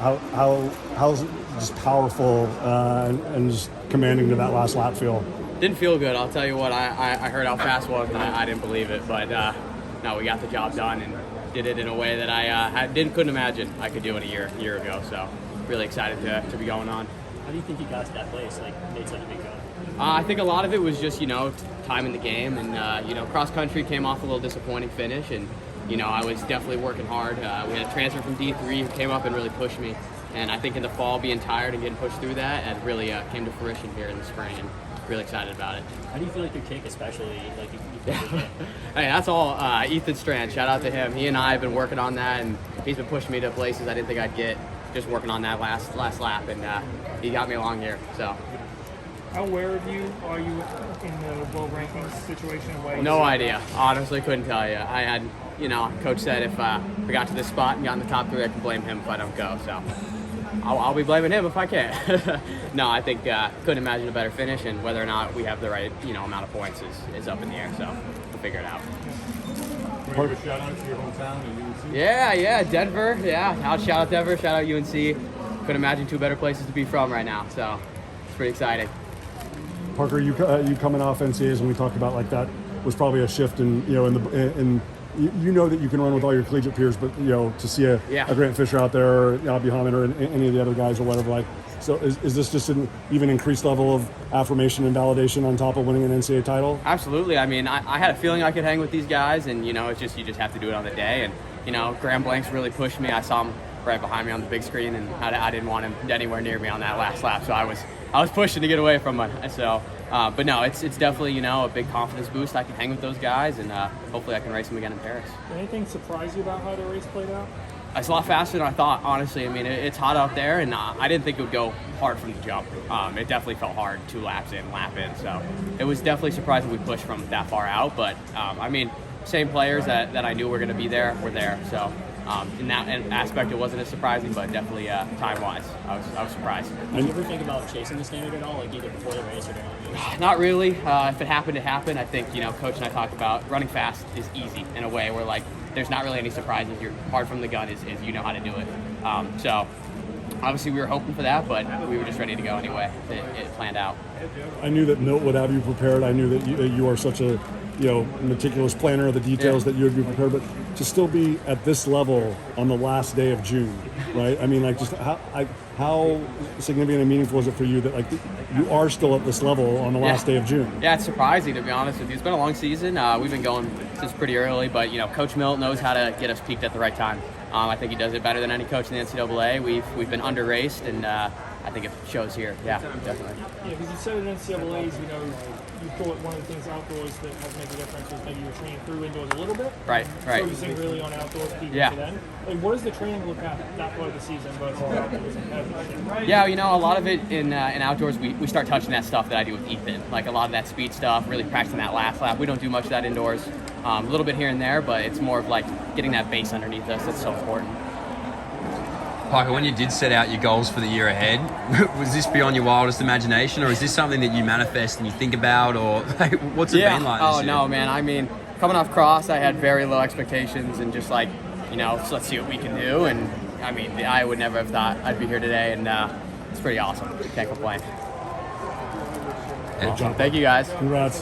how's just powerful and just commanding to that last lap feel? Didn't feel good. I'll tell you what, I heard how fast it was, and I didn't believe it. But no, we got the job done and did it in a way that I couldn't imagine I could do it a year ago. So really excited to be going on. How do you think you got to that place, made such a big jump? I think a lot of it was just, time in the game. And, cross country came off a little disappointing finish. And, I was definitely working hard. We had a transfer from D3 who came up and really pushed me. And I think in the fall, being tired and getting pushed through that, it really came to fruition here in the spring. And really excited about it. How do you feel like your kick, especially? Hey, that's all Ethan Strand. Shout out to him. He and I have been working on that, and he's been pushing me to places I didn't think I'd get. Just working on that last lap, and he got me along here. So. How aware of you are you in the world rankings situation? No idea. Honestly, couldn't tell you. I had, Coach said if we got to this spot and got in the top 3, I can blame him if I don't go. So I'll be blaming him if I can. No, I think couldn't imagine a better finish, and whether or not we have the right, amount of points is up in the air. So we'll figure it out. Want to give a shout out to your hometown and UNC? Yeah, Denver. Yeah, shout out Denver, shout out UNC. Couldn't imagine 2 better places to be from right now. So it's pretty exciting. Parker, you coming off NCAAs, and we talked about that was probably a shift in that you can run with all your collegiate peers, but to see a Grant Fisher out there, or Abby Hammond, or any of the other guys or whatever, so is this just an even increased level of affirmation and validation on top of winning an NCAA title? Absolutely. I mean, I had a feeling I could hang with these guys, and it's just you just have to do it on the day. And Graham Blanks really pushed me. I saw him right behind me on the big screen, and I didn't want him anywhere near me on that last lap, so I was pushing to get away from him. So, but no, it's definitely a big confidence boost. I can hang with those guys, and hopefully I can race them again in Paris. Did anything surprise you about how the race played out? It's a lot faster than I thought, honestly. I mean, it's hot out there, and I didn't think it would go hard from the jump. It definitely felt hard 2 laps in, lap in. So it was definitely surprising we pushed from that far out. But, same players that I knew were going to be there were there. So in that aspect, it wasn't as surprising, but definitely time-wise, I was surprised. Did you ever think about chasing the standard at all, either before the race or during the race? Not really. If it happened, it happened. I think, Coach and I talked about running fast is easy in a way where, there's not really any surprises. You're hard from the gun is you know how to do it. So obviously we were hoping for that, but we were just ready to go anyway. It planned out. I knew that Milt would have you prepared. I knew that you are such a meticulous planner of the details that you would be prepared. But to still be at this level on the last day of June, right? I mean, just how significant and meaningful is it for you that you are still at this level on the last day of June? Yeah, it's surprising, to be honest with you. It's been a long season. We've been going since pretty early, but Coach Milt knows how to get us peaked at the right time. I think he does it better than any coach in the NCAA. We've been under raced, and I think it shows here. Yeah, definitely. Yeah, because you said in NCAAs, you thought one of the things outdoors that has made a difference was maybe you were training through indoors a little bit. Right. Focusing really on outdoors peaking to then. What does the training look at that part of the season versus outdoors and everything? Yeah, a lot of it in outdoors, we start touching that stuff that I do with Ethan. A lot of that speed stuff, really practicing that last lap. We don't do much of that indoors. A little bit here and there, but it's more of getting that base underneath us that's so important. Parker, when you did set out your goals for the year ahead, was this beyond your wildest imagination, or is this something that you manifest and you think about, or what's it been like this year? No, man. I mean, coming off cross, I had very low expectations and just so let's see what we can do. And I mean, I would never have thought I'd be here today, and it's pretty awesome. Can't complain. Awesome. Thank you, guys. Congrats.